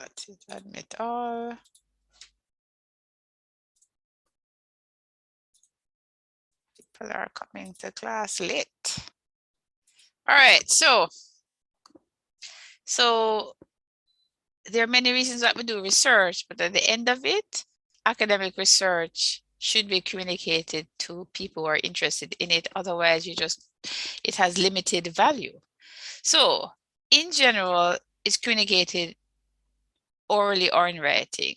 That's it, admit all. People are coming to class late. All right, so there are many reasons that we do research, but at the end of it, academic research should be communicated to people who are interested in it. Otherwise, it has limited value. So in general, it's communicated orally or in writing.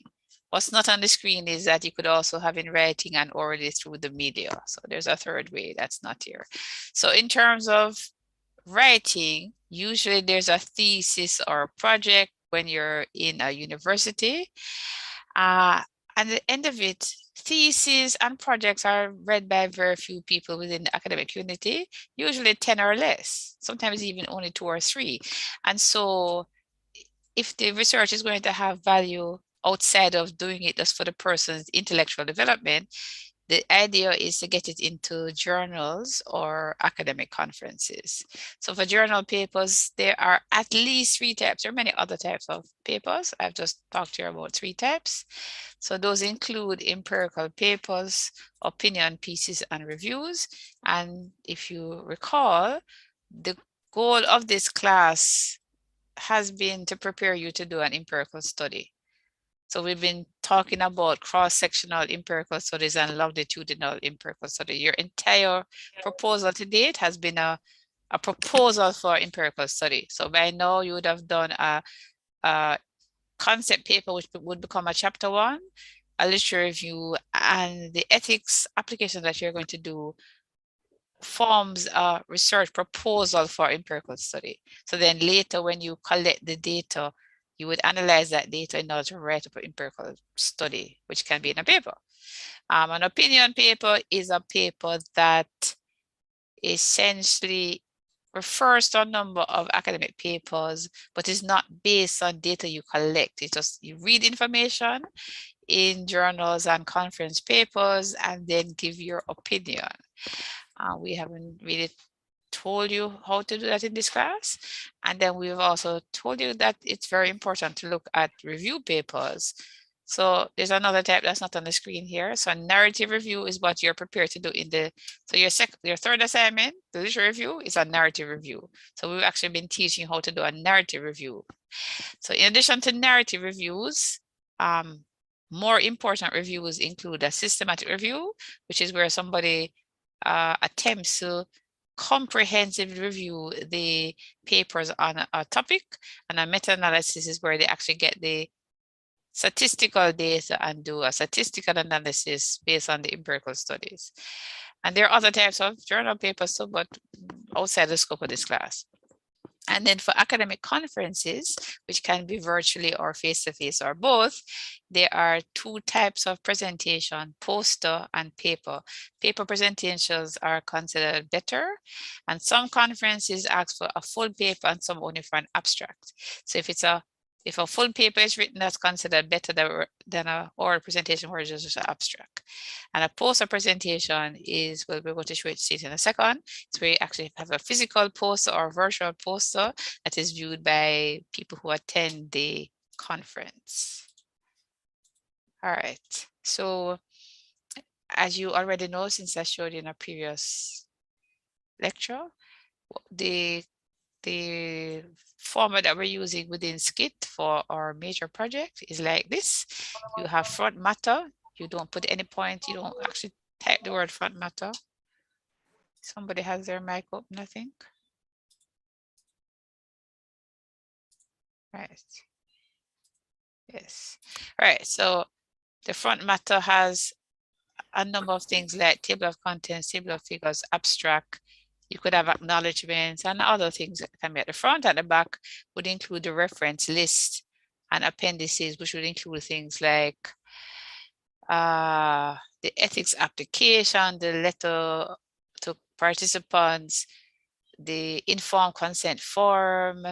What's not on the screen is that you could also have in writing and orally through the media. So there's a third way that's not here. So in terms of writing, usually there's a thesis or a project when you're in a university. At the end of it, theses and projects are read by very few people within the academic community, usually 10 or less, sometimes even only 2 or 3. And so if the research is going to have value outside of doing it just for the person's intellectual development, the idea is to get it into journals or academic conferences. So for journal papers, there are at least 3 types. There are many other types of papers. I've just talked to you about 3 types. So those include empirical papers, opinion pieces, and reviews. And if you recall, the goal of this class has been to prepare you to do an empirical study. So we've been talking about cross-sectional empirical studies and longitudinal empirical study. Your entire proposal to date has been a proposal for empirical study. So by now you would have done a concept paper, which would become a chapter 1, a literature review, and the ethics application that you're going to do forms a research proposal for empirical study. So then later when you collect the data, you would analyze that data in order to write up an empirical study, which can be in a paper. An opinion paper is a paper that essentially refers to a number of academic papers, but is not based on data you collect. It's just you read information in journals and conference papers and then give your opinion. We haven't really told you how to do that in this class. And then we've also told you that it's very important to look at review papers. So there's another type that's not on the screen here. So narrative review is what you're prepared to do in the, so your third assignment, the literature review, is a narrative review. So we've actually been teaching how to do a narrative review. So in addition to narrative reviews, more important reviews include a systematic review, which is where somebody attempts to comprehensively review the papers on a topic, and a meta-analysis is where they actually get the statistical data and do a statistical analysis based on the empirical studies. And there are other types of journal papers too, but outside the scope of this class. And then for academic conferences, which can be virtually or face-to-face or both, there are 2 types of presentation, poster and paper. Paper presentations are considered better, and some conferences ask for a full paper and some only for an abstract. So if a full paper is written, that's considered better than a oral presentation where it's just an abstract. And a poster presentation is, well, we're going to show it in a second. It's where you actually have a physical poster or virtual poster that is viewed by people who attend the conference. All right, so as you already know, since I showed you in a previous lecture, the format that we're using within Skit for our major project is like this. You have front matter. You don't put any point. You don't actually type the word front matter. Somebody has their mic open, I think. Right. Yes. All right. So the front matter has a number of things like table of contents, table of figures, abstract. You could have acknowledgements and other things that can be at the front. At the back would include the reference list and appendices, which would include things like the ethics application, the letter to participants, the informed consent form,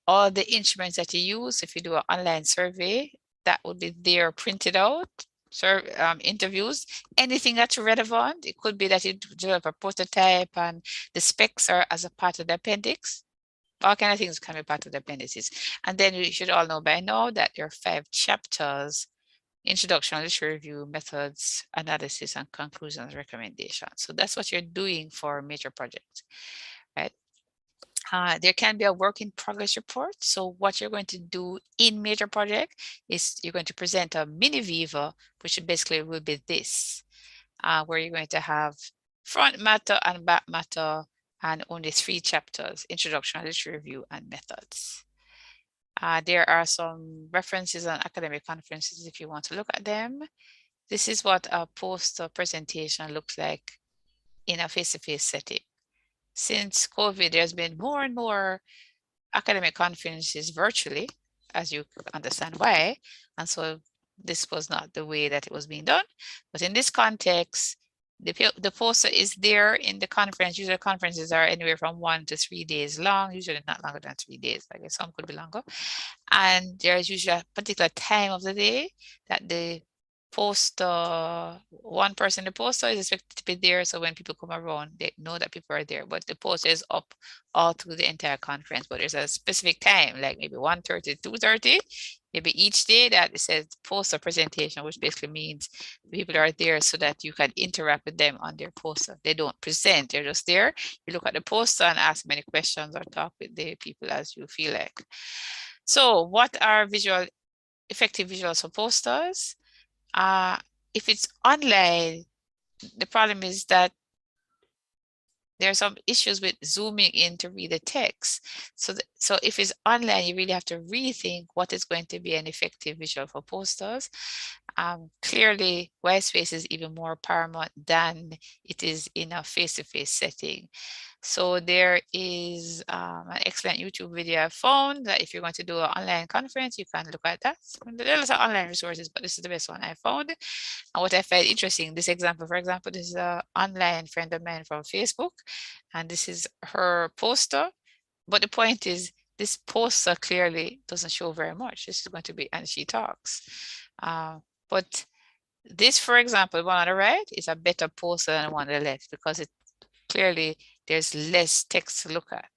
all the instruments that you use. If you do an online survey, that would be there printed out. Interviews, anything that's relevant. It could be that you develop a prototype and the specs are as a part of the appendix. All kind of things can be part of the appendices. And then you should all know by now that there are 5 chapters: introduction, literature review, methods, analysis, and conclusions, recommendations. So that's what you're doing for major projects, right? There can be a work in progress report. So what you're going to do in major project is you're going to present a mini Viva, which basically will be this, where you're going to have front matter and back matter and only 3 chapters: introduction, literature review, and methods. There are some references on academic conferences if you want to look at them. This is what a poster presentation looks like in a face-to-face setting. Since COVID, there's been more and more academic conferences virtually, as you understand why. And so this was not the way that it was being done. But in this context, the poster is there in the conference. Usually conferences are anywhere from 1 to 3 days long, usually not longer than 3 days. I guess some could be longer. And there's usually a particular time of the day that the poster, one person in the poster is expected to be there. So when people come around, they know that people are there. But the poster is up all through the entire conference. But there's a specific time, like maybe 1:30, 2:30, maybe each day that it says poster presentation, which basically means people are there so that you can interact with them on their poster. They don't present, they're just there. You look at the poster and ask many questions or talk with the people as you feel like. So what are effective visuals for posters? If it's online, the problem is that there are some issues with zooming in to read the text. So if it's online, you really have to rethink what is going to be an effective visual for posters. Clearly, white space is even more paramount than it is in a face-to-face setting. So there is an excellent YouTube video I found that if you're going to do an online conference, you can look at that. There's are online resources, but this is the best one I found. And what I find interesting, this example, for example, this is an online friend of mine from Facebook, and this is her poster. But the point is, this poster clearly doesn't show very much. This is going to be, and she talks. But this, for example, the one on the right is a better poster than the one on the left because it clearly there's less text to look at.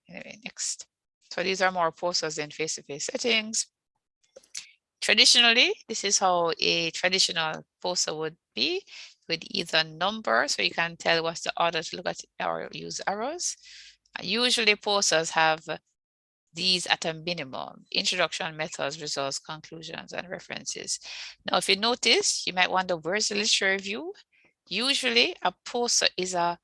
Anyway, next. So these are more posters in face-to-face settings. Traditionally, this is how a traditional poster would be, with either number, so you can tell what's the order to look at or use arrows. Usually posters have these at a minimum: introduction, methods, results, conclusions, and references. Now, if you notice, you might wonder, where's the literature review? Usually a poster is a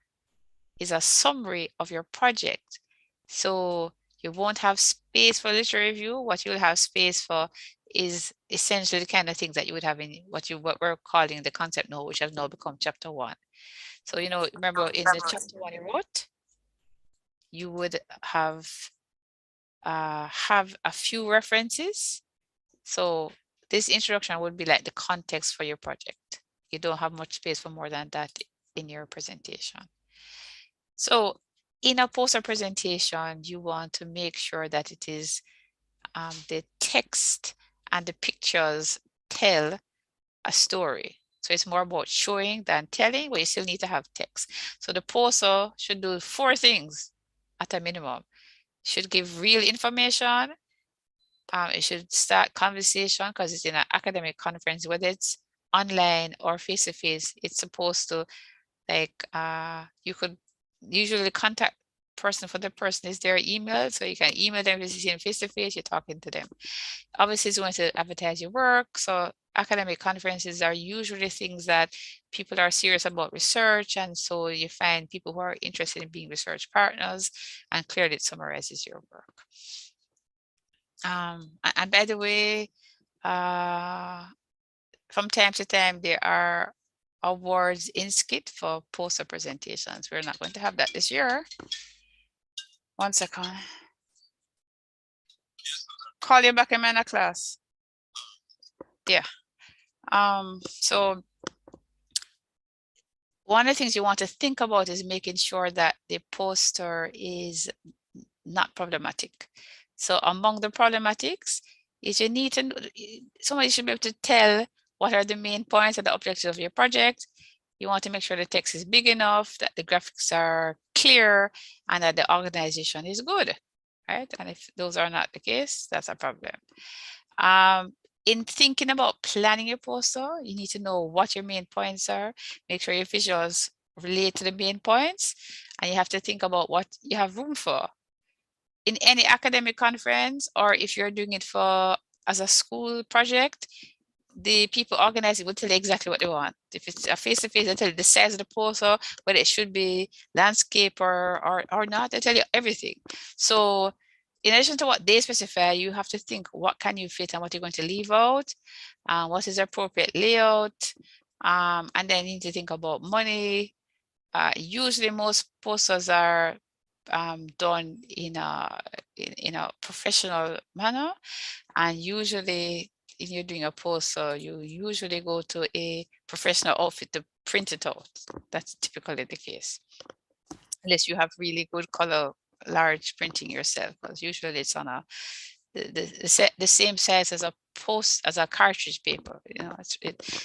summary of your project. So you won't have space for literature review. What you'll have space for is essentially the kind of things that you would have in what we're calling the concept note, which has now become chapter 1. So, you know, remember in the chapter 1 you wrote, you would have a few references. So this introduction would be like the context for your project. You don't have much space for more than that in your presentation. So in a poster presentation, you want to make sure that it is the text and the pictures tell a story. So it's more about showing than telling, but you still need to have text. So the poster should do 4 things at a minimum. It should give real information. It should start conversation because it's in an academic conference, whether it's online or face-to-face. It's supposed to, like, you could usually contact person for the person is their email, so you can email them. If you're face-to-face, you're talking to them. Obviously, it's going to advertise your work. So academic conferences are usually things that people are serious about research, and so you find people who are interested in being research partners, and clearly it summarizes your work. And by the way, from time to time, there are awards in SCIT for poster presentations. We're not going to have that this year. 1 second. Call you back in my class. Yeah. So one of the things you want to think about is making sure that the poster is not problematic. So among the problematics is you need to, somebody should be able to tell what are the main points and the objectives of your project. You want to make sure the text is big enough, that the graphics are clear, and that the organization is good, right? And if those are not the case, that's a problem. In thinking about planning your poster, you need to know what your main points are. Make sure your visuals relate to the main points, and you have to think about what you have room for. In any academic conference, or if you're doing it for as a school project, the people organizing will tell you exactly what they want. If it's a face-to-face, they tell you the size of the poster, whether it should be landscape or not. They tell you everything. So in addition to what they specify, you have to think what can you fit and what you're going to leave out, what is the appropriate layout, and then you need to think about money. Usually most posters are done in a professional manner, and usually if you're doing a poster, you usually go to a professional outfit to print it out. That's typically the case, unless you have really good color large printing yourself, because usually it's on the same size as a cartridge paper. You know,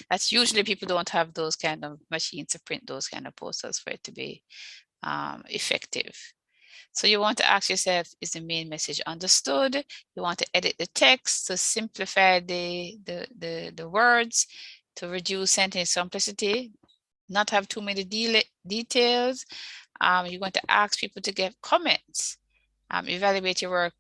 that's usually people don't have those kind of machines to print those kind of posters for it to be effective. So you want to ask yourself, is the main message understood? You want to edit the text to simplify the words, to reduce sentence simplicity, not have too many details. You're going to ask people to give comments, evaluate your work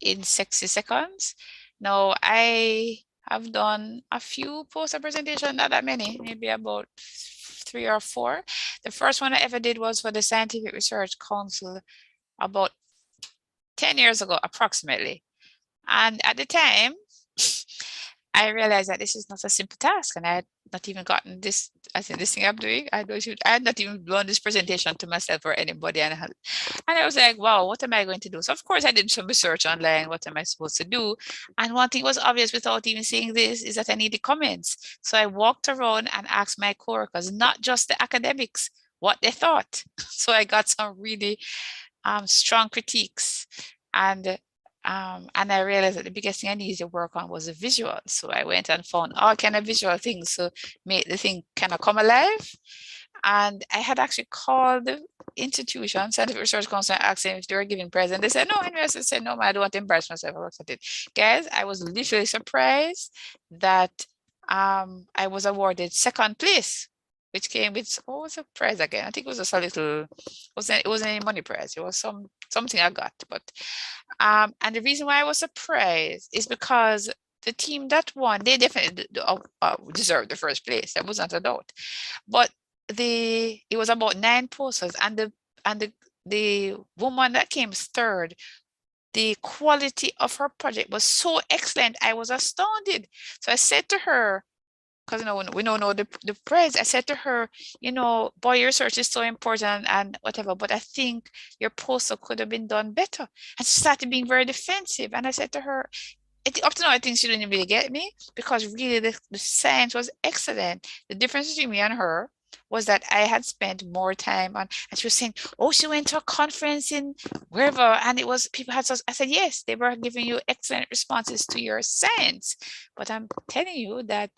in 60 seconds. Now, I have done a few poster presentations, not that many, maybe about 3 or 4. The first one I ever did was for the Scientific Research Council about 10 years ago, approximately. And at the time, I realized that this is not a simple task, and I had not even gotten this. I think this thing I'm doing, I had not even done this presentation to myself or anybody. And I was like, wow, what am I going to do? So of course I did some research online. What am I supposed to do? And one thing was obvious without even seeing this is that I needed comments. So I walked around and asked my coworkers, not just the academics, what they thought. So I got some really strong critiques, and I realized that the biggest thing I needed to work on was the visual. So I went and found all kind of visual things to make the thing kind of come alive. And I had actually called the institution, Scientific Research Council, and asked them if they were giving prizes. And they said, no, university said, no, I don't want to embarrass myself. I worked at it. Guys, I was literally surprised that I was awarded second place, which came with, what was the prize again? I think it was just a little, it wasn't any money prize. It was something I got. But and the reason why I was surprised is because the team that won, they definitely deserved the first place. That was not a doubt. But it was about 9 posters, and the woman that came third, the quality of her project was so excellent. I was astounded. So I said to her, because we don't know the prize. I said to her, boy, your research is so important and whatever, but I think your poster could have been done better. And she started being very defensive. And I said to her, up to now, I think she didn't really get me, because really the science was excellent. The difference between me and her was that I had spent more time on, and she was saying, oh, she went to a conference in wherever, and it was, people had such, I said, yes, they were giving you excellent responses to your science. But I'm telling you that,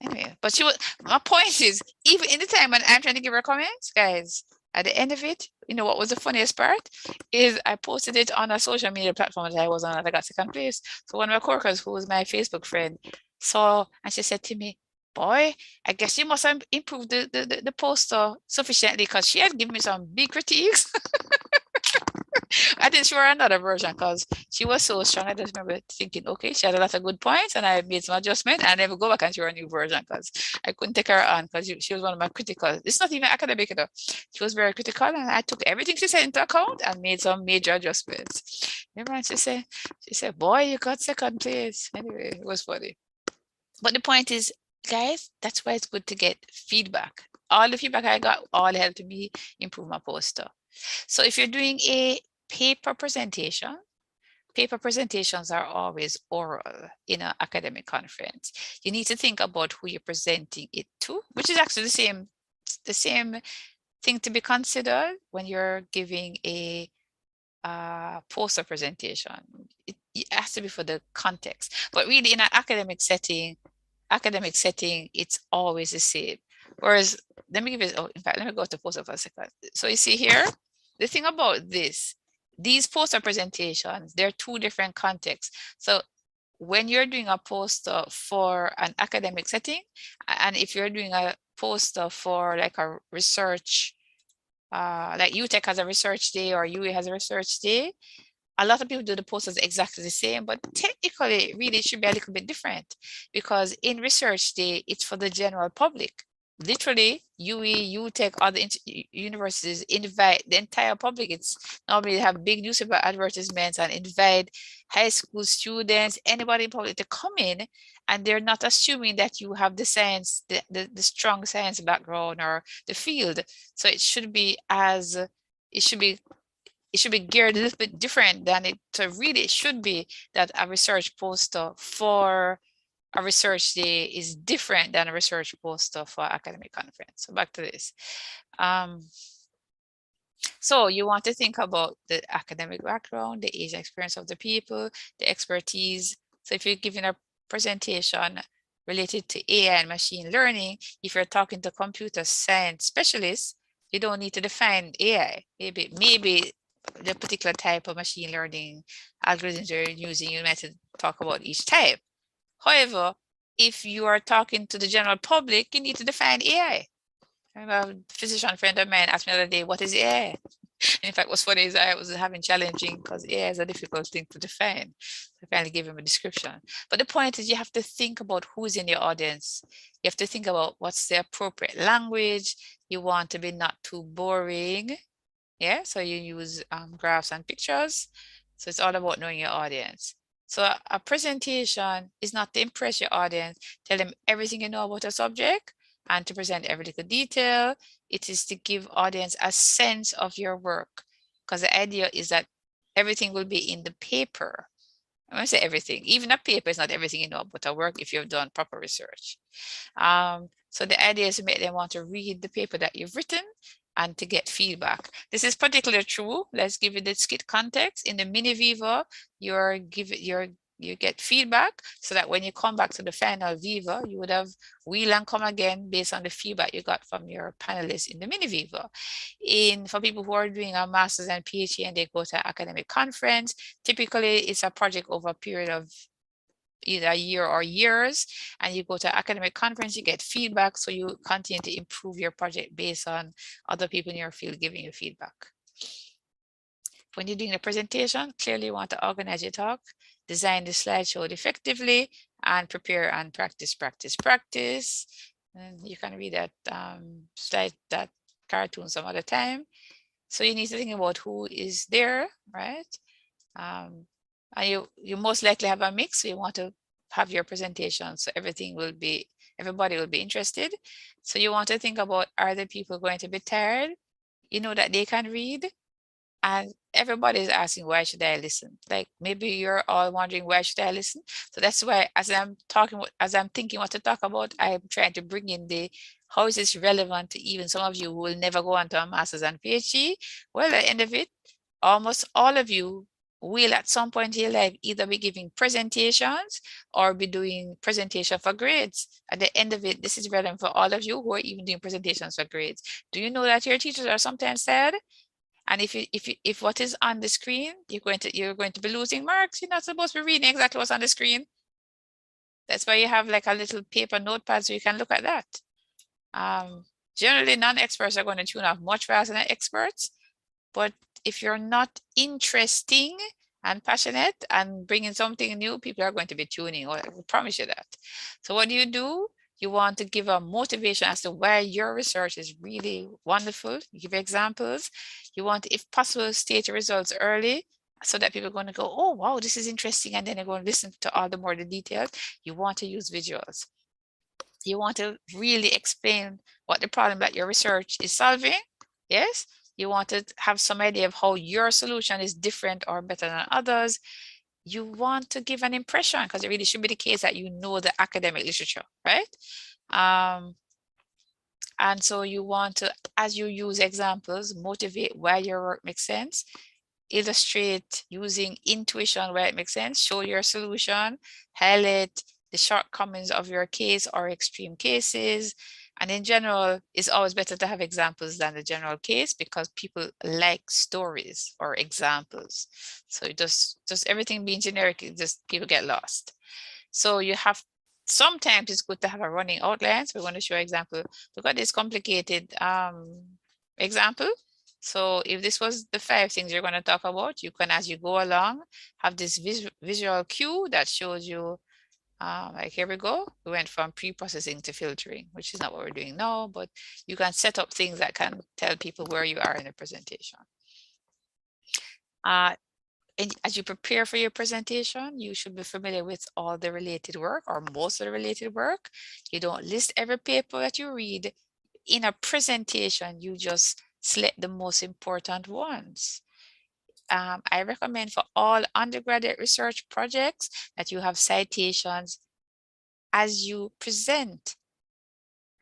anyway, but my point is, even in the time when I'm trying to give her comments, guys, at the end of it, what was the funniest part is I posted it on a social media platform that I was on, and I got second place. So one of my coworkers, who was my Facebook friend, saw, and she said to me, boy, I guess you must have improved the poster sufficiently, because she had given me some big critiques. I didn't show her another version because she was so strong. I just remember thinking, okay, she had a lot of good points, and I made some adjustment, and I never go back and show her a new version because I couldn't take her on, because she was one of my critical. It's not even academic though. She was very critical, and I took everything she said into account and made some major adjustments. Remember, and she said, boy, you got second place. Anyway, it was funny. But the point is, guys, that's why it's good to get feedback. All the feedback I got all helped me improve my poster. So if you're doing a paper presentation, paper presentations are always oral in an academic conference. You need to think about who you're presenting it to, which is actually the same thing to be considered when you're giving a poster presentation. It has to be for the context. But really, in an academic setting, it's always the same. Whereas let me give it, oh, in fact, let me go to poster for a second. So you see here, the thing about this, these poster presentations, they're two different contexts. So when you're doing a poster for an academic setting, and if you're doing a poster for like a research, like UTech has a research day or UE has a research day, a lot of people do the posters exactly the same, but technically, really, it should be a little bit different because in research day, it's for the general public. Literally, UE, UTech, other universities invite the entire public. It's normally have big newspaper advertisements and invite high school students, anybody in public to come in, and they're not assuming that you have the science, the strong science background or the field. So it should be it should be geared a little bit different than it really it should be that a research poster for a research day is different than a research poster for academic conference. So back to this. So you want to think about the academic background, the age and experience of the people, the expertise. So if you're giving a presentation related to AI and machine learning, if you're talking to computer science specialists, you don't need to define AI. Maybe the particular type of machine learning algorithms you're using, you might talk about each type. However, if you are talking to the general public, you need to define AI. I have a physician friend of mine asked me the other day, what is AI? And in fact, what's funny is I was having challenging because AI is a difficult thing to define. I finally gave him a description. But the point is you have to think about who's in your audience. You have to think about what's the appropriate language. You want to be not too boring. Yeah, so you use graphs and pictures. So it's all about knowing your audience. So a presentation is not to impress your audience, tell them everything you know about a subject and to present every little detail. It is to give audience a sense of your work because the idea is that everything will be in the paper. I want to say everything, even a paper is not everything you know about a work if you've done proper research. So the idea is to make them want to read the paper that you've written and to get feedback. This is particularly true. Let's give it the skit context. In the mini Viva, you get feedback so that when you come back to the final Viva, you would have wheel and come again based on the feedback you got from your panelists in the mini Viva. For people who are doing a master's and PhD and they go to an academic conference, typically it's a project over a period of either a year or years, and you go to academic conference, you get feedback, so you continue to improve your project based on other people in your field giving you feedback. When you're doing a presentation, clearly you want to organize your talk, design the slideshow effectively, and prepare and practice, practice, practice. And you can read that slide, that cartoon some other time. So you need to think about who is there, right? And you most likely have a mix. So you want to have your presentation so everybody will be interested. So you want to think about, are the people going to be tired? You know that they can read, and everybody is asking, why should I listen? Like maybe you're all wondering, why should I listen? So that's why as I'm thinking what to talk about, I'm trying to bring in how is this relevant to even some of you who will never go on to a master's and PhD? Well, at the end of it, almost all of you will at some point in your life either be giving presentations or be doing presentation for grades. At the end of it, this is relevant for all of you who are even doing presentations for grades. Do you know that your teachers are sometimes sad? And if what is on the screen, you're going to be losing marks. You're not supposed to be reading exactly what's on the screen. That's why you have like a little paper notepad so you can look at that. Generally, non-experts are going to tune off much faster than experts. But if you're not interesting and passionate and bringing something new, people are going to be tuning. I promise you that. So what do? You want to give a motivation as to why your research is really wonderful. You give examples. You want, if possible, state your results early so that people are going to go, oh, wow, this is interesting. And then they're going to listen to all the more the details. You want to use visuals. You want to really explain what the problem that your research is solving. Yes. You want to have some idea of how your solution is different or better than others. You want to give an impression because it really should be the case that you know the academic literature, right? And so you want to, as you use examples, motivate why your work makes sense, illustrate using intuition where it makes sense, show your solution, highlight the shortcomings of your case or extreme cases, And in general, it's always better to have examples than the general case because people like stories or examples. So just everything being generic, just people get lost. So you have, sometimes it's good to have a running outline. So we want to show example. Look at this complicated example. So if this was the 5 things you're going to talk about, you can, as you go along, have this visual cue that shows you, like here we go. We went from pre-processing to filtering, which is not what we're doing now, but you can set up things that can tell people where you are in the presentation. And as you prepare for your presentation, you should be familiar with all the related work or most of the related work. You don't list every paper that you read. In a presentation, you just select the most important ones. I recommend for all undergraduate research projects that you have citations as you present,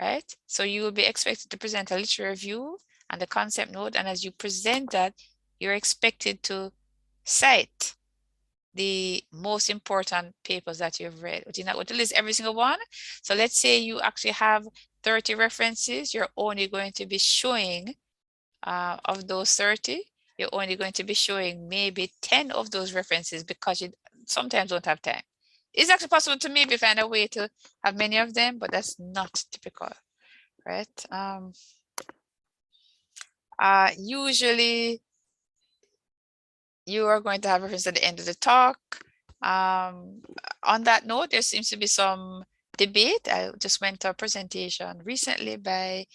right? So you will be expected to present a literature review and the concept note, and as you present that, you're expected to cite the most important papers that you've read, but you're not going to list every single one. So let's say you actually have 30 references, you're only going to be showing, of those 30, you're only going to be showing maybe 10 of those references because you sometimes don't have time. It's actually possible to maybe find a way to have many of them, but that's not typical, right? Usually you are going to have reference at the end of the talk. On that note, there seems to be some debate. I just went to a presentation recently by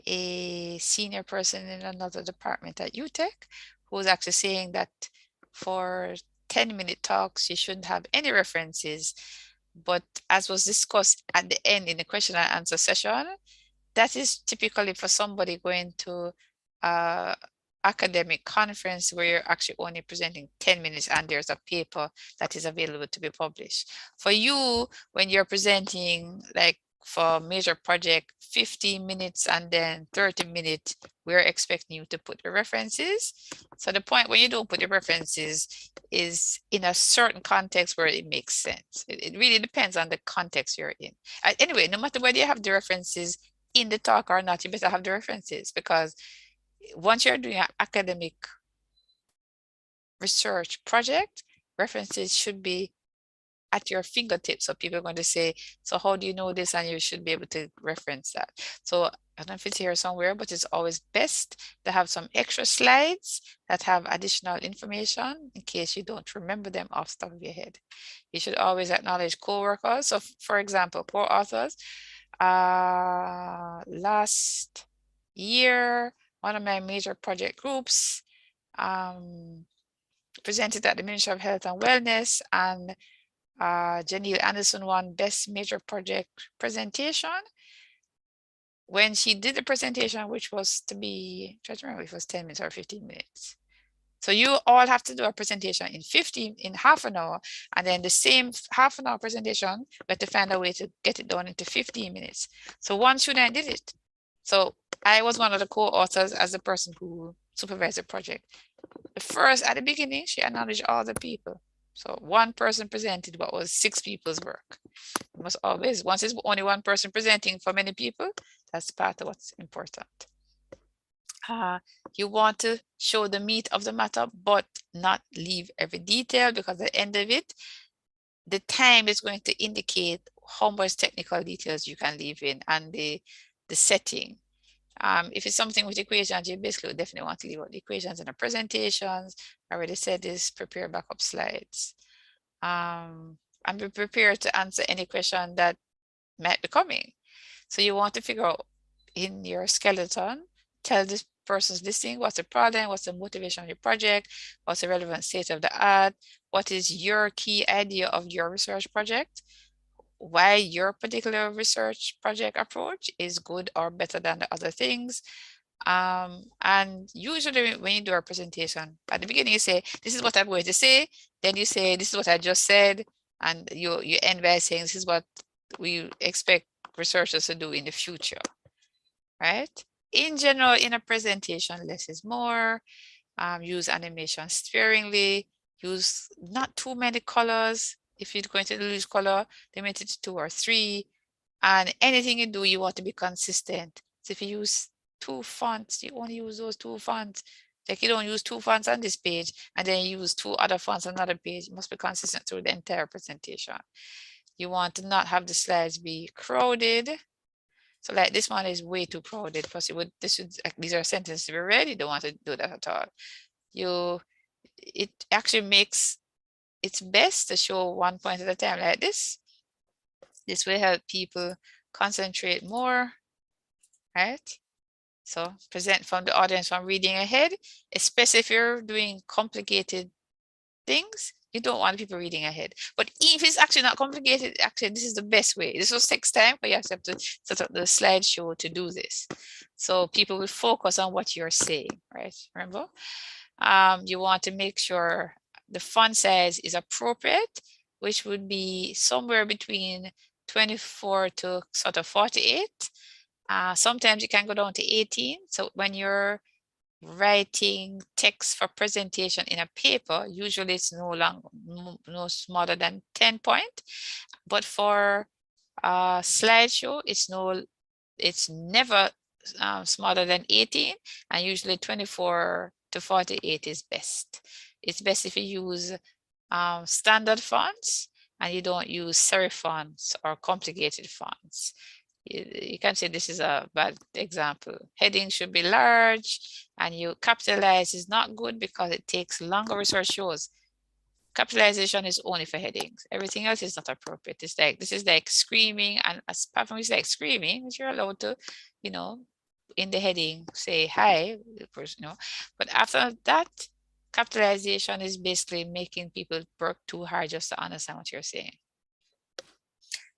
a senior person in another department at UTech who was actually saying that for 10-minute talks, you shouldn't have any references. But as was discussed at the end in the question and answer session, that is typically for somebody going to academic conference where you're actually only presenting 10 minutes and there's a paper that is available to be published. For you, when you're presenting like for major project, 15 minutes and then 30 minutes, we're expecting you to put the references. So the point when you don't put the references is in a certain context where it makes sense. It really depends on the context you're in. Anyway, no matter whether you have the references in the talk or not, you better have the references because once you're doing an academic research project, references should be at your fingertips. So people are going to say, so how do you know this? And you should be able to reference that. So I don't know if it's here somewhere, but it's always best to have some extra slides that have additional information in case you don't remember them off the top of your head. You should always acknowledge co-workers. So for example, co-authors, last year, one of my major project groups presented at the Ministry of Health and Wellness, and Janelle Anderson won Best Major Project Presentation. When she did the presentation, which was to be, try to remember if it was 10 minutes or 15 minutes. So you all have to do a presentation in half an hour, and then the same half an hour presentation, but to find a way to get it done into 15 minutes. So one student did it. So I was one of the co-authors as the person who supervised the project. At the beginning, she acknowledged all the people. So one person presented what was 6 people's work. It must always, once it's only one person presenting for many people, that's part of what's important. You want to show the meat of the matter, but not leave every detail, because at the end of it, the time is going to indicate how much technical details you can leave in and the setting. If it's something with equations, you basically definitely want to leave out the equations in the presentations. I already said this, prepare backup slides. And be prepared to answer any question that might be coming. So you want to figure out in your skeleton, tell this person's listening, what's the problem, what's the motivation of your project, what's the relevant state of the art, what is your key idea of your research project, why your particular research project approach is good or better than the other things. And usually when you do a presentation, at the beginning you say, this is what I'm going to say, then you say, this is what I just said, and you end by saying, this is what we expect researchers to do in the future, right? In general, in a presentation, less is more. Use animation sparingly, use not too many colors. If you're going to use color, limit it to 2 or 3. And anything you do, you want to be consistent. So if you use 2 fonts, you only use those 2 fonts. Like you don't use 2 fonts on this page and then you use 2 other fonts on another page. You must be consistent through the entire presentation. You want to not have the slides be crowded. So like this one is way too crowded. Plus, these are sentences to be read. You don't want to do that at all. It actually makes it's best to show one point at a time like this. This will help people concentrate more, right? So present from the audience from reading ahead, especially if you're doing complicated things. You don't want people reading ahead. But if it's actually not complicated, actually, this is the best way. This will take time, but you have to set up the slideshow to do this. So people will focus on what you're saying, right? Remember? You want to make sure the font size is appropriate, which would be somewhere between 24 to sort of 48. Sometimes you can go down to 18. So when you're writing text for presentation in a paper, usually it's no smaller than 10 point. But for a slideshow, it's never smaller than 18, and usually 24 to 48 is best. It's best if you use standard fonts and you don't use serif fonts or complicated fonts. You can say this is a bad example. Heading should be large, and you capitalize is not good because it takes longer. Research shows capitalization is only for headings. Everything else is not appropriate. It's like, this is like screaming, and apart from it's like screaming, which you're allowed to, you know, in the heading say hi, but after that, capitalization is basically making people work too hard just to understand what you're saying.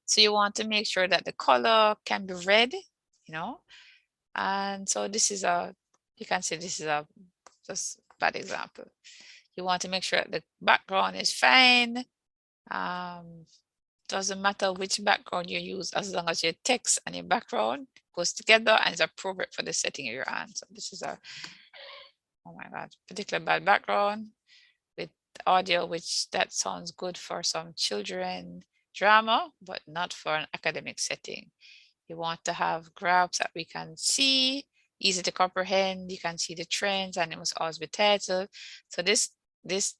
So you want to make sure that the color can be read, and so this is you can say this is just bad example. You want to make sure that the background is fine. Doesn't matter which background you use, as long as your text and your background goes together and is appropriate for the setting you're on. So this is oh my God, particular bad background with audio, which that sounds good for some children drama, but not for an academic setting. You want to have graphs that we can see, easy to comprehend. You can see the trends, and it must always be titled. So this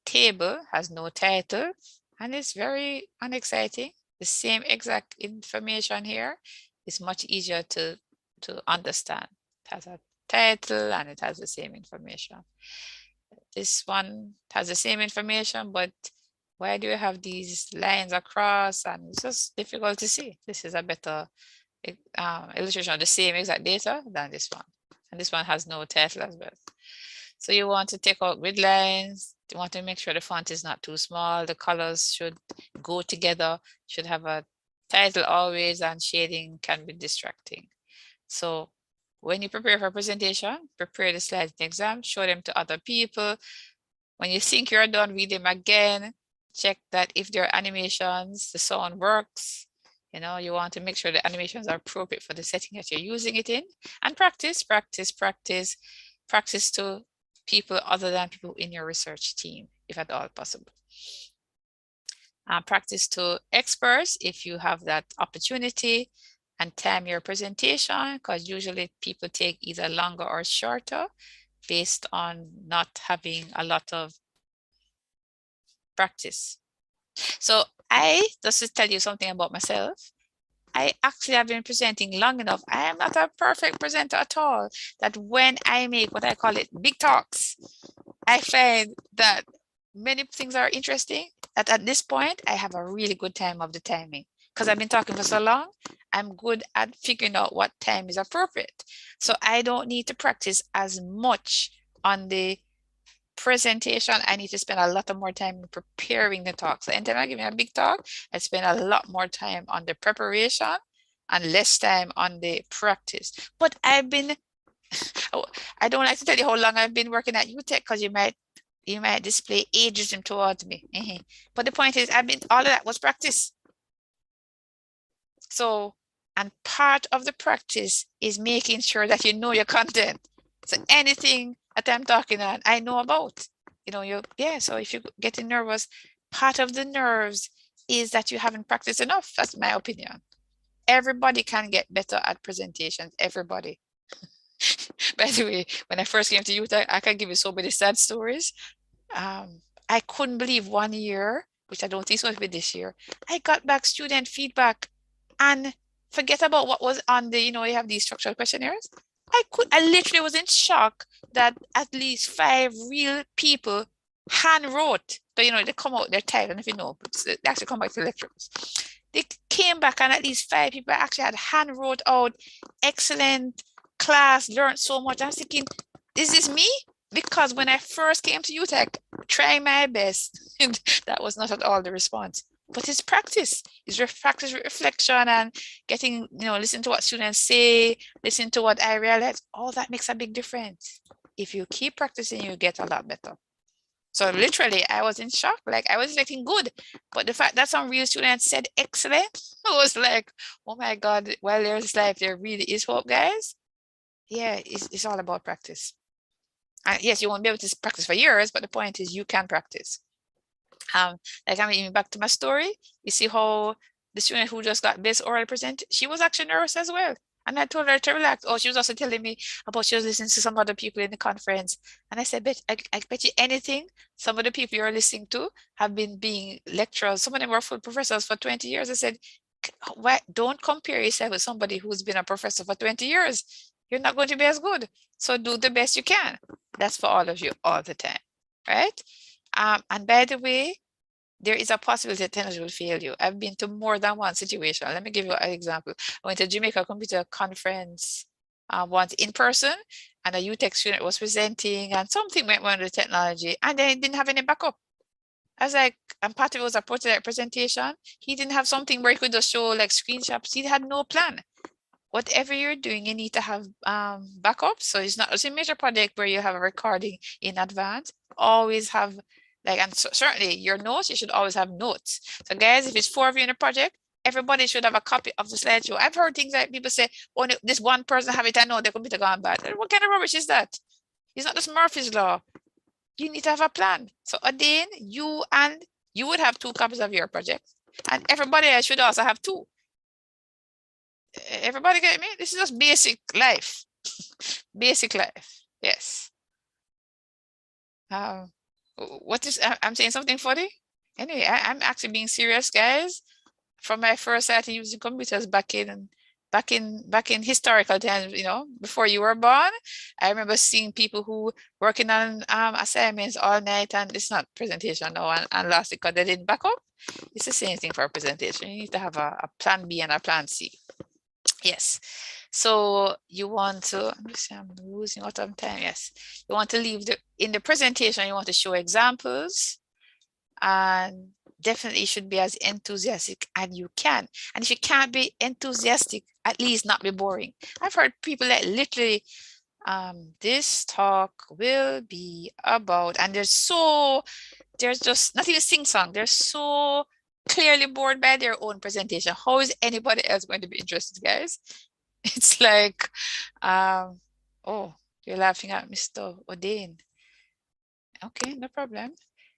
table has no title, and it's very unexciting. The same exact information here is much easier to understand. It has a title and it has the same information. This one has the same information, but why do you have these lines across? And it's just difficult to see. This is a better illustration of the same exact data than this one. And this one has no title as well. So you want to take out grid lines. You want to make sure the font is not too small. The colors should go together, should have a title always, and shading can be distracting. So when you prepare for a presentation, prepare the slides in the exam, show them to other people. When you think you're done, read them again. Check that if there are animations, the sound works. You want to make sure the animations are appropriate for the setting that you're using it in. And practice to people other than people in your research team, if at all possible. Practice to experts if you have that opportunity, and time your presentation, because usually people take either longer or shorter based on not having a lot of practice. So just to tell you something about myself, I actually have been presenting long enough. I am not a perfect presenter at all, that when I make what I call it big talks, I find that many things are interesting, that at this point, I have a really good time of the timing. Because I've been talking for so long, I'm good at figuring out what time is appropriate. So I don't need to practice as much on the presentation. I need to spend a lot of more time preparing the talk. So anytime I give me a big talk, I spend a lot more time on the preparation and less time on the practice. But I don't like to tell you how long I've been working at UTech, because you might display ageism towards me. But the point is, all of that was practice. So, and part of the practice is making sure that you know your content. So anything that I'm talking on, I know about. So if you're getting nervous, part of the nerves is that you haven't practiced enough. That's my opinion. everybody can get better at presentations, everybody. By the way, when I first came to youth, I can give you so many sad stories. I couldn't believe 1 year, which I don't think is going to be this year, I got back student feedback and forget about what was on the, you have these structural questionnaires. I literally was in shock that at least 5 real people hand wrote. So, they come out, they're tired, and if you know, they actually come back to lectures. They came back and at least 5 people actually had hand wrote out, excellent class, learned so much. I was thinking, is this me? Because when I first came to UTech, trying my best, that was not at all the response. But it's practice. It's practice, reflection, and getting, listen to what students say, listen to what I realize. All that makes a big difference. If you keep practicing, you get a lot better. So literally, I was in shock. Like, I was expecting good, but the fact that some real students said excellent, I was like, oh my God, well, there's life, there really is hope, guys. Yeah, it's all about practice. And yes, you won't be able to practice for years, but the point is you can practice. Like, I'm even back to my story. You see how the student who just got this oral present, she was actually nervous as well. And I told her to relax. Oh, she was also telling me about she was listening to some other people in the conference. And I said, I bet you anything, some of the people you're listening to have been being lecturers. Some of them were full professors for 20 years. I said, why don't compare yourself with somebody who's been a professor for 20 years. You're not going to be as good. So do the best you can. That's for all of you all the time, right? And by the way, there is a possibility that technology will fail you. I've been to more than one situation. Let me give you an example. I went to Jamaica Computer Conference once in person, and a UTech student was presenting, and something went wrong with the technology, and they didn't have any backup. I was like, and part of it was a prototype presentation. He didn't have something where he could just show like screenshots. He had no plan. Whatever you're doing, you need to have backup. So it's not a major project where you have a recording in advance. Always have and certainly your notes, you should always have notes. So guys, if it's 4 of you in a project, everybody should have a copy of the slideshow. I've heard things like people say, oh, this one person have it, I know their computer gone bad. What kind of rubbish is that? It's not just Murphy's Law. You need to have a plan. So Adine, you would have 2 copies of your project, and everybody else should also have 2. Everybody get me? This is just basic life. Basic life. Yes. What is I'm saying something funny? Anyway, I'm actually being serious, guys. From my first started using computers back in historical times, before you were born. I remember seeing people who working on assignments all night, and it's not presentation now, and lost it because they didn't back up. It's the same thing for a presentation. You need to have a plan B and a plan C. Yes. So you want to, I'm losing a lot of time. Yes. You want to leave in the presentation, you want to show examples, and definitely should be as enthusiastic as you can. And if you can't be enthusiastic, at least not be boring. I've heard people that literally, this talk will be about, and there's just not even sing song. They're so clearly bored by their own presentation. How is anybody else going to be interested, guys? It's like, oh, you're laughing at Mr. O'Dane. Okay, no problem.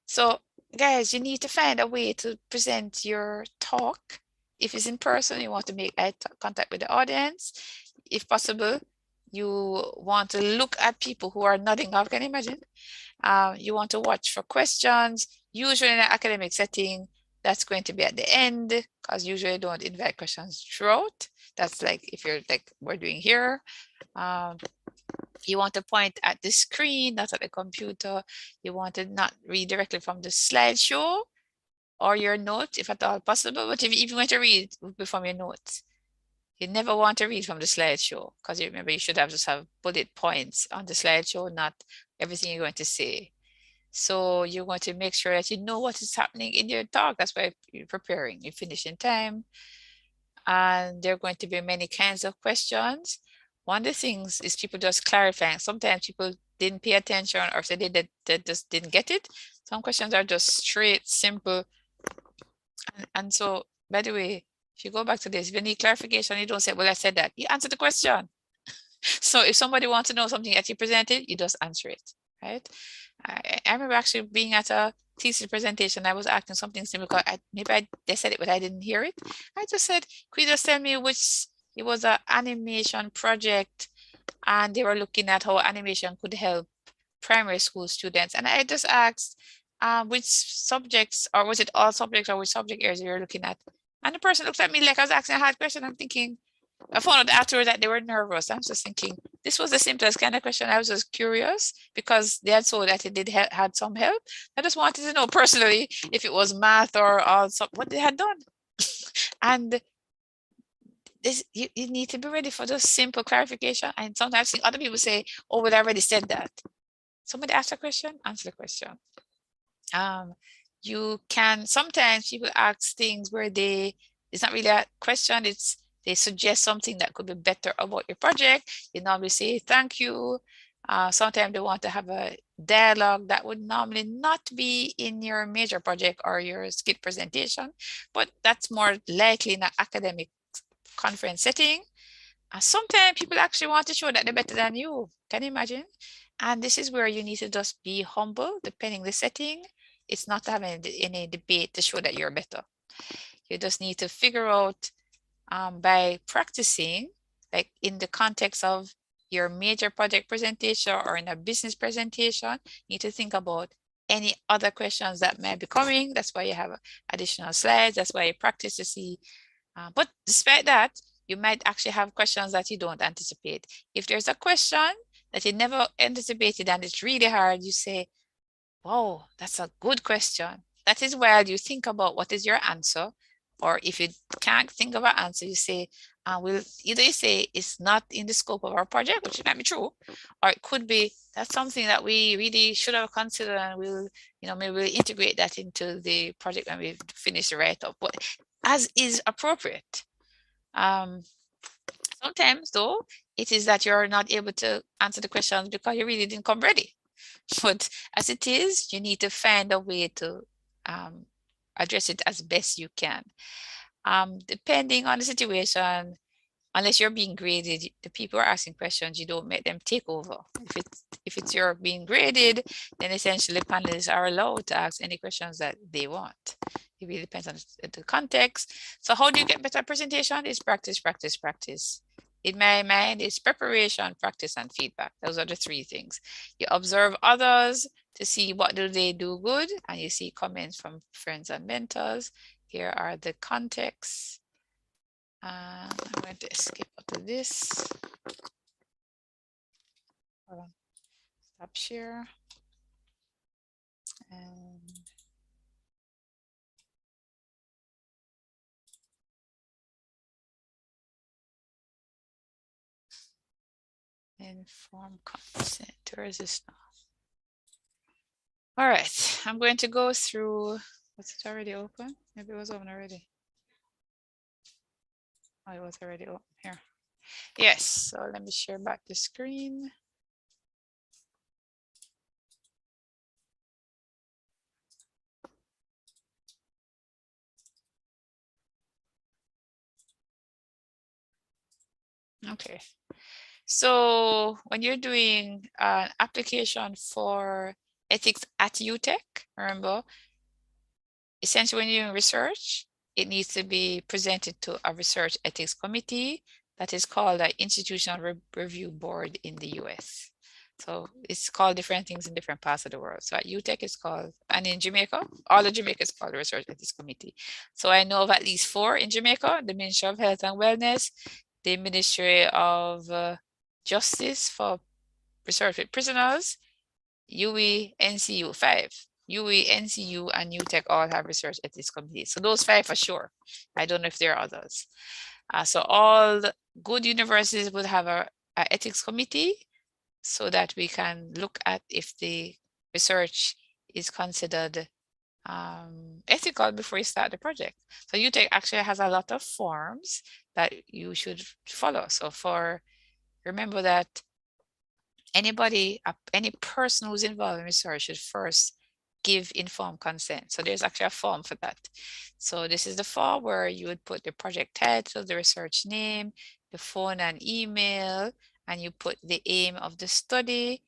So guys, you need to find a way to present your talk. If it's in person, you want to make eye contact with the audience. If possible, you want to look at people who are nodding off. Can you imagine? You want to watch for questions. Usually in an academic setting, that's going to be at the end, because usually don't invite questions throughout. That's like if you're like we're doing here. You want to point at the screen, not at the computer. You want to not read directly from the slideshow or your notes, if at all possible. But if you want to read, it will be from your notes. You never want to read from the slideshow, because you remember you should just have bullet points on the slideshow, not everything you're going to say. So you want to make sure that you know what is happening in your talk. That's why you're preparing. You finish in time. And there are going to be many kinds of questions. One of the things is people just clarifying. Sometimes people didn't pay attention, or if they did, they just didn't get it. Some questions are just straight, simple. And so, by the way, if you go back to this, if you need clarification, you don't say, well, I said that. You answer the question. So if somebody wants to know something that you presented, you just answer it, right? I remember actually being at a thesis presentation. I was asking something similar because they said it, but I didn't hear it. I just said, could you just tell me which, it was an animation project, and they were looking at how animation could help primary school students. And I just asked, which subjects, or was it all subjects, or which subject areas you were looking at? And the person looked at me like I was asking a hard question. I'm thinking, I found out afterwards that they were nervous. I'm just thinking, this was the simplest kind of question. I was just curious because they had told that it did had some help. I just wanted to know personally if it was math or all what they had done. And this, you need to be ready for just simple clarification. And sometimes I see other people say, oh, well, I already said that. Somebody asked a question, answer the question. You can, sometimes people ask things where it's not really a question, they suggest something that could be better about your project. You normally say thank you. Sometimes they want to have a dialogue that would normally not be in your major project or your skit presentation, but that's more likely in an academic conference setting. Sometimes people actually want to show that they're better than you. Can you imagine? And this is where you need to just be humble, depending the setting. It's not having any debate to show that you're better. You just need to figure out by practicing, like in the context of your major project presentation or in a business presentation, you need to think about any other questions that might be coming. That's why you have additional slides. That's why you practice to see. But despite that, you might actually have questions that you don't anticipate. If there's a question that you never anticipated and it's really hard, you say, wow, that's a good question. That is while you think about what is your answer. Or if you can't think of an answer, you say, we'll either you say it's not in the scope of our project, which might be true, or it could be that's something that we really should have considered, and we'll, maybe we'll integrate that into the project when we finish the write-up, but as is appropriate. Sometimes though, it is that you're not able to answer the questions because you really didn't come ready. But as it is, you need to find a way to address it as best you can. Depending on the situation, unless you're being graded, the people are asking questions, you don't make them take over. If it's you're being graded, then essentially panelists are allowed to ask any questions that they want. It really depends on the context. So how do you get better presentation? It's practice, practice, practice. In my mind, it's preparation, practice, and feedback. Those are the three things. You observe others to see what do they do good, and you see comments from friends and mentors. Here are the contexts. I'm going to escape out of this. Hold on. Stop share. And inform consent. Where is this now? All right, I'm going to go through. Was it already open? Maybe it was open already. Oh, it was already open here. Yes, so let me share back the screen. Okay, so when you're doing an application for ethics at UTech, remember, essentially when you're doing research, it needs to be presented to a research ethics committee that is called an institutional review board in the US. So it's called different things in different parts of the world. So at UTech it's called, and in Jamaica, all of Jamaica is called the Research Ethics Committee. So I know of at least 4 in Jamaica: the Ministry of Health and Wellness, the Ministry of Justice for Research with Prisoners, UE, NCU, 5. UE, NCU, and UTech all have research ethics committees. So those 5 for sure. I don't know if there are others. So all good universities would have a ethics committee so that we can look at if the research is considered ethical before you start the project. So UTech actually has a lot of forms that you should follow. So remember that any person who's involved in research should first give informed consent. So there's actually a form for that. So this is the form where you would put the project title, the research name, the phone and email, and you put the aim of the study,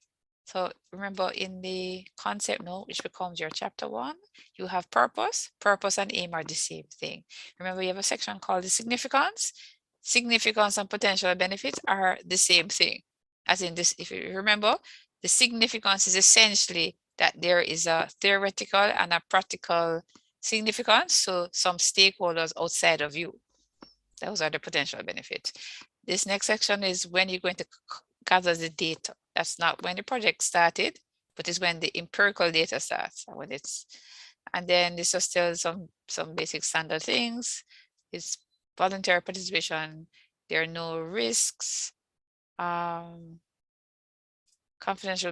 So remember, in the concept note, which becomes your chapter 1, you have purpose. Purpose and aim are the same thing. Remember, you have a section called the significance. Significance and potential benefits are the same thing. As in this, if you remember, the significance is essentially that there is a theoretical and a practical significance. So some stakeholders outside of you. Those are the potential benefits. This next section is when you're going to gather the data. That's not when the project started, but it's when the empirical data starts. When it's, and then this is still some basic standard things. It's voluntary participation. There are no risks. Confidential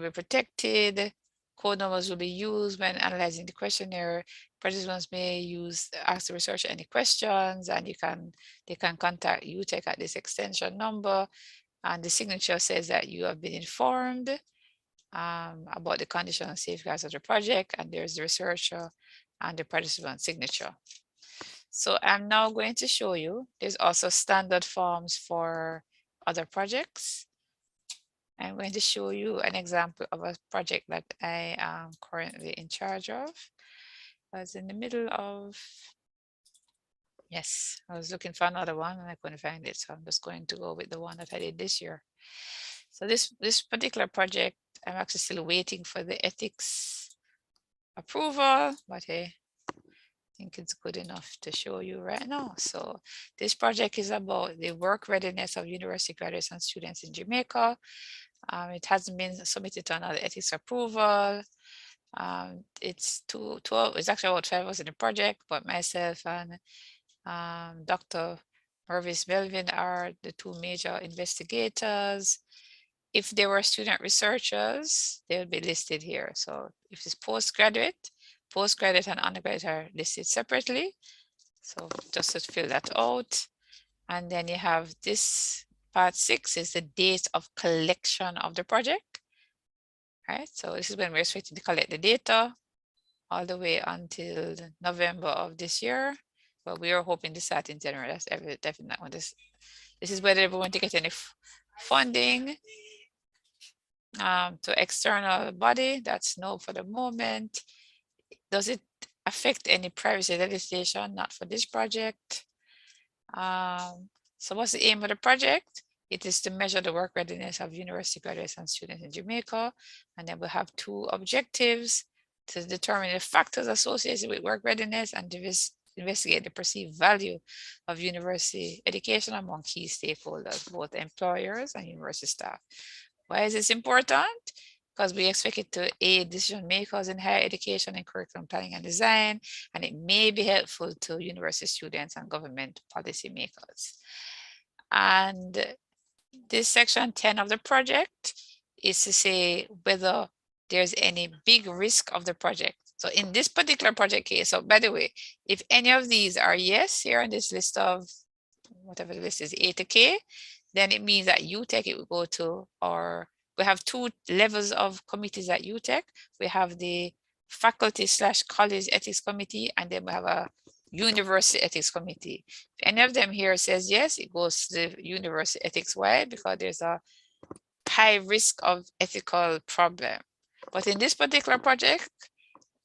will be protected. Code numbers will be used when analyzing the questionnaire. Participants may ask the researcher any questions, and they can contact UTech at this extension number. And the signature says that you have been informed about the condition and safeguards of the project, and there's the researcher and the participant signature. So I'm now going to show you, there's also standard forms for other projects. I'm going to show you an example of a project that I am currently in charge of. I was in the middle of, yes, I was looking for another one and I couldn't find it. So I'm just going to go with the one that I did this year. So this particular project, I'm actually still waiting for the ethics approval, but I think it's good enough to show you right now. So this project is about the work readiness of university graduates and students in Jamaica. It hasn't been submitted to another ethics approval. It's actually about 5 of us in the project, but myself and Dr. Mervis Melvin are the 2 major investigators. If there were student researchers, they would be listed here. So if it's postgraduate and undergraduate are listed separately. So just to fill that out. And then you have this part 6 is the date of collection of the project. Right, so this is when we're expecting to collect the data all the way until November of this year. But we are hoping to start in January. That's definitely not this is whether we're going to get any funding to external body. That's no for the moment. Does it affect any privacy legislation? Not for this project. So what's the aim of the project? It is to measure the work readiness of university graduates and students in Jamaica. And then we'll have 2 objectives to determine the factors associated with work readiness and to investigate the perceived value of university education among key stakeholders, both employers and university staff. Why is this important? Because we expect it to aid decision makers in higher education and curriculum planning and design, and it may be helpful to university students and government policy makers. And this section 10 of the project is to say whether there's any big risk of the project. So in this particular project case, so by the way, if any of these are yes here on this list of whatever the list is, A to K, then it means that UTech it will go to, or we have 2 levels of committees at UTech. We have the faculty/college ethics committee, and then we have a university ethics committee. If any of them here says yes, it goes to the university ethics. Why? Because there's a high risk of ethical problem. But in this particular project,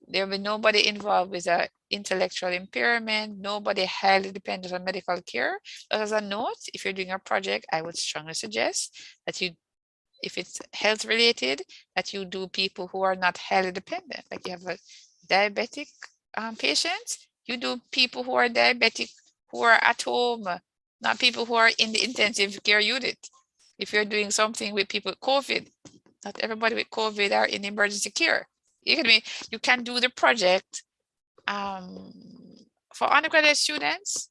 there will be nobody involved with an intellectual impairment, nobody highly dependent on medical care. As a note, if you're doing a project, I would strongly suggest that you, if it's health related, that you do people who are not highly dependent. Like you have a diabetic patient, you do people who are diabetic, who are at home, not people who are in the intensive care unit. If you're doing something with people with COVID, not everybody with COVID are in emergency care. You can do the project for undergraduate students,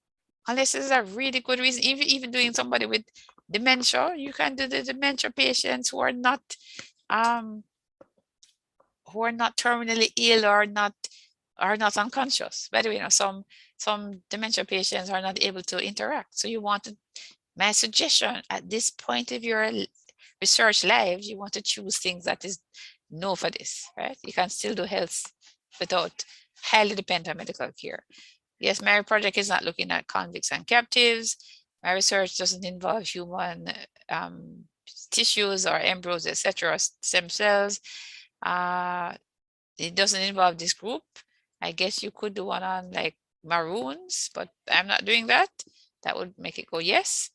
unless there's a really good reason. Even doing somebody with dementia, you can do the dementia patients who are not terminally ill or not unconscious. By the way, some dementia patients are not able to interact. So you want to, my suggestion at this point of your research lives, you want to choose things that is no for this, right? You can still do health without highly dependent on medical care. Yes, my project is not looking at convicts and captives. My research doesn't involve human tissues or embryos, etc., stem cells. It doesn't involve this group. I guess you could do one on like maroons, but I'm not doing that. That would make it go yes.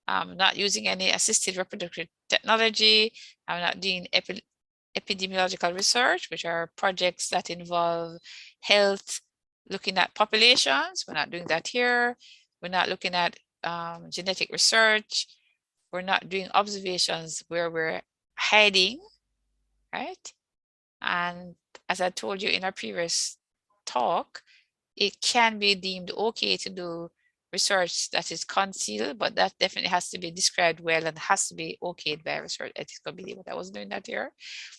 I'm not using any assisted reproductive technology. I'm not doing epidemiological research, which are projects that involve health, looking at populations. We're not doing that here. We're not looking at genetic research. We're not doing observations where we're hiding, right? And as I told you in a previous talk, it can be deemed okay to do research that is concealed, but that definitely has to be described well and has to be okayed by a research ethics committee. But I wasn't doing that here.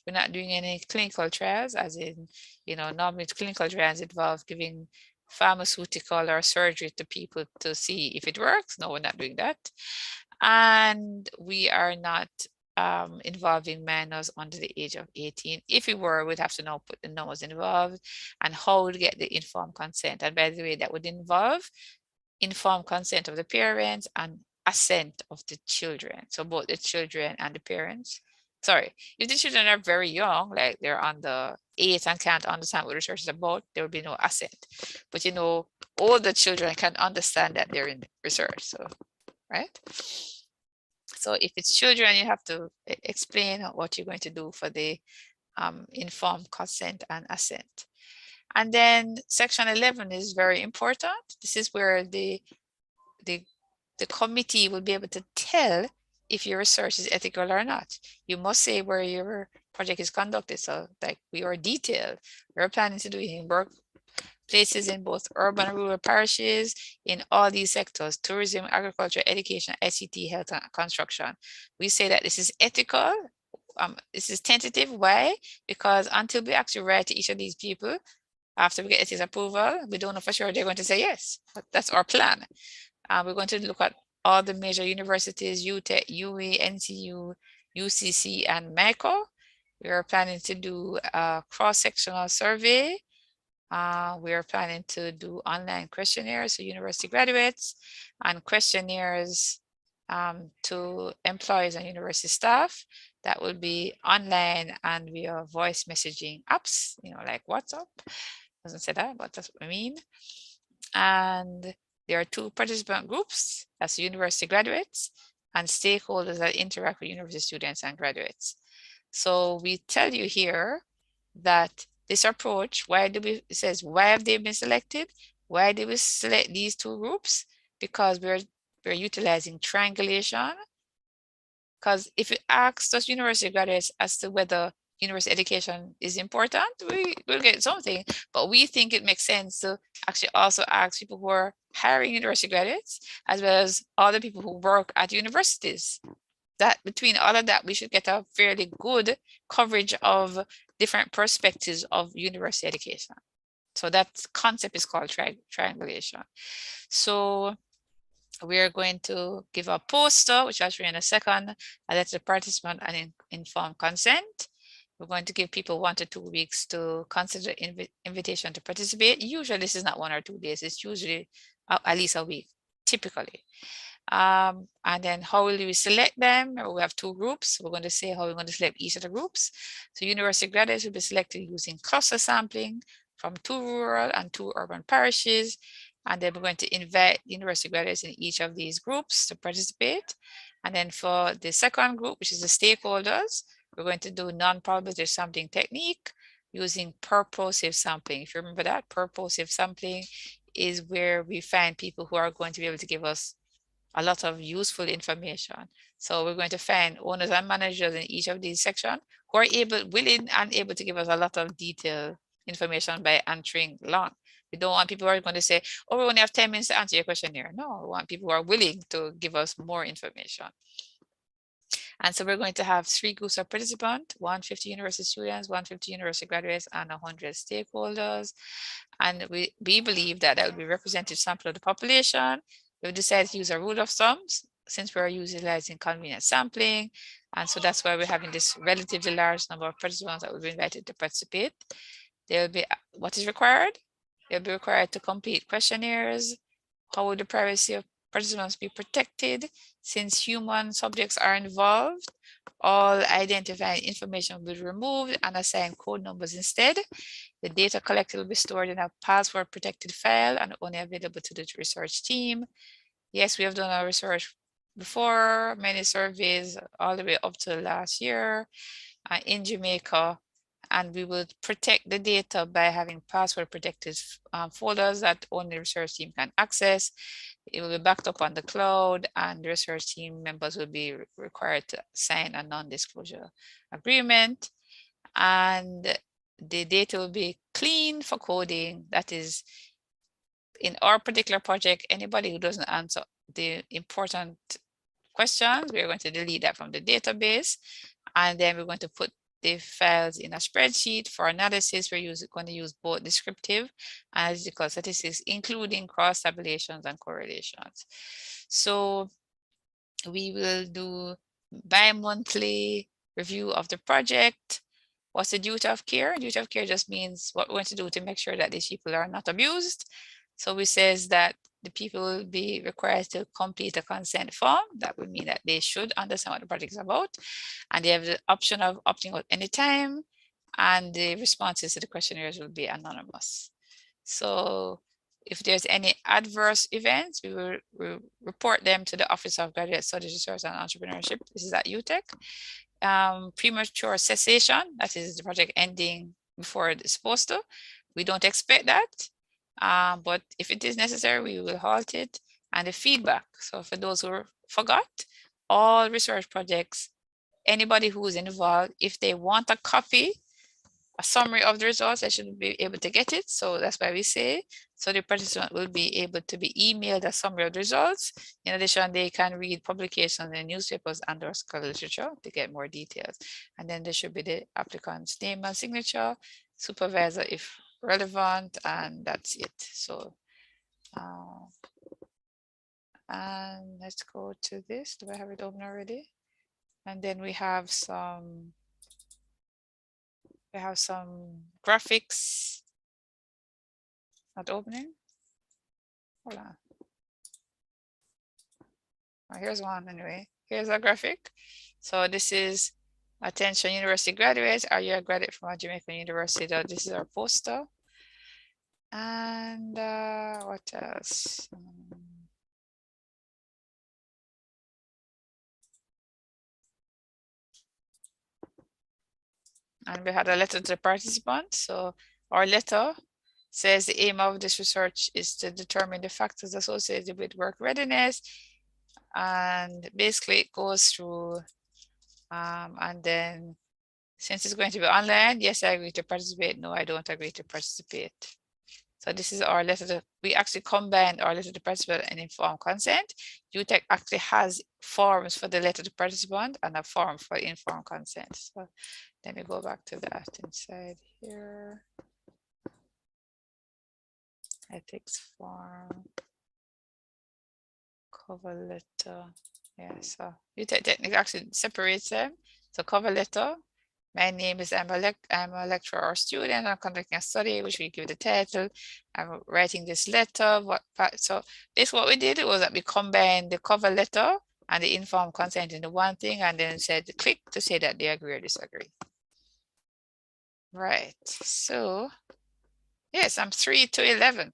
We're not doing any clinical trials, as in, normally clinical trials involve giving pharmaceutical or surgery to people to see if it works. No, we're not doing that. And we are not involving minors under the age of 18. If we were, we'd have to now put the no's involved and how we'd get the informed consent. And by the way, that would involve informed consent of the parents and assent of the children. So both the children and the parents. Sorry, if the children are very young, like they're on the 8 and can't understand what research is about, there will be no assent. But all the children can understand that they're in research. So, right? So if it's children, you have to explain what you're going to do for the informed consent and assent. And then section 11 is very important. This is where the committee will be able to tell if your research is ethical or not. You must say where your project is conducted. So like we are detailed. We're planning to do it in workplaces in both urban and rural parishes in all these sectors: tourism, agriculture, education, ICT, health, and construction. We say that this is ethical. This is tentative. Why? Because until we actually write to each of these people, after we get ethics approval, we don't know for sure they're going to say yes. But that's our plan. We're going to look at all the major universities: UTech, UE, NCU, UCC, and MECO. We are planning to do a cross-sectional survey. We are planning to do online questionnaires to university graduates and questionnaires to employees and university staff. That will be online and via voice messaging apps, like WhatsApp. Doesn't say that, but that's what I mean. And there are 2 participant groups, that's university graduates and stakeholders that interact with university students and graduates. So we tell you here that this approach, it says, why have they been selected? Why did we select these 2 groups? Because we're utilizing triangulation. Because if you ask those university graduates as to whether university education is important, we will get something, but we think it makes sense to actually also ask people who are hiring university graduates, as well as other people who work at universities. That between all of that, we should get a fairly good coverage of different perspectives of university education. So that concept is called triangulation. So we are going to give a poster, which I'll show you in a second, and that's the participant and informed consent. We're going to give people 1 to 2 weeks to consider invitation to participate. Usually this is not 1 or 2 days. It's usually at least a week, typically. And then how will we select them? We have 2 groups. We're going to say how we're going to select each of the groups. So university graduates will be selected using cluster sampling from 2 rural and 2 urban parishes. And then we're going to invite university graduates in each of these groups to participate. And then for the second group, which is the stakeholders, we're going to do non-probabilistic sampling technique using purposive sampling. If you remember that, purposive sampling is where we find people who are going to be able to give us a lot of useful information. So we're going to find owners and managers in each of these sections who are willing and able to give us a lot of detailed information by answering long. We don't want people who are going to say, oh, we only have 10 minutes to answer your questionnaire. No, we want people who are willing to give us more information. And so we're going to have 3 groups of participants: 150 university students, 150 university graduates, and 100 stakeholders. And we believe that that will be a representative sample of the population. We've decided to use a rule of thumb since we're utilizing convenient sampling. And so that's why we're having this relatively large number of participants that will be invited to participate. There will be what is required. They'll be required to complete questionnaires. How would the privacy of Participants be protected. Since human subjects are involved, all identifying information will be removed and assigned code numbers instead. The data collected will be stored in a password protected file and only available to the research team. Yes, we have done our research before, many surveys all the way up to last year in Jamaica, and we will protect the data by having password protected folders that only the research team can access. It will be backed up on the cloud, and the research team members will be required to sign a non-disclosure agreement, and the data will be clean for coding. That is, in our particular project, anybody who doesn't answer the important questions, we're going to delete that from the database, and then we're going to put the files in a spreadsheet for analysis. We're going to use both descriptive and analytical statistics, including cross tabulations and correlations. So we will do bi-monthly review of the project. What's the duty of care? Duty of care just means what we're going to do to make sure that these people are not abused. So we says that the people will be required to complete a consent form. That would mean that they should understand what the project is about. And they have the option of opting out anytime. And the responses to the questionnaires will be anonymous. So if there's any adverse events, we will report them to the Office of Graduate Studies, Research and Entrepreneurship. This is at UTech. Premature cessation, that is the project ending before it's supposed to. We don't expect that, but if it is necessary, we will halt it. And the feedback, so for those who forgot, all research projects, anybody who is involved, if they want a copy, a summary of the results, I should be able to get it. So that's why we say, so the participant will be able to be emailed a summary of the results. In addition, they can read publications in newspapers and or scholarly literature to get more details. And then there should be the applicant's name and signature, supervisor if relevant, and that's it. So, and let's go to this. Do I have it open already? And then we have some graphics. Not opening. Hold on. Oh, here's one anyway. Here's a graphic. So this is attention university graduates. Are you a graduate from a Jamaican university? This is our poster. And what else? And we had a letter to the participant. So our letter says the aim of this research is to determine the factors associated with work readiness. And basically it goes through, and then since it's going to be online, yes, I agree to participate. No, I don't agree to participate. So this is our letter to, we actually combined our letter to participant and informed consent. UTech actually has forms for the letter to participant and a form for informed consent. So let me go back to that inside here. Ethics form, cover letter. Yeah, so UTech technically actually separates them. So cover letter. My name is, I'm a lecturer or student. I'm conducting a study, which we give the title. I'm writing this letter. So this what we did was that we combined the cover letter and the informed consent into one thing, and then said click to say that they agree or disagree. Right. So yes, I'm 3 to 11.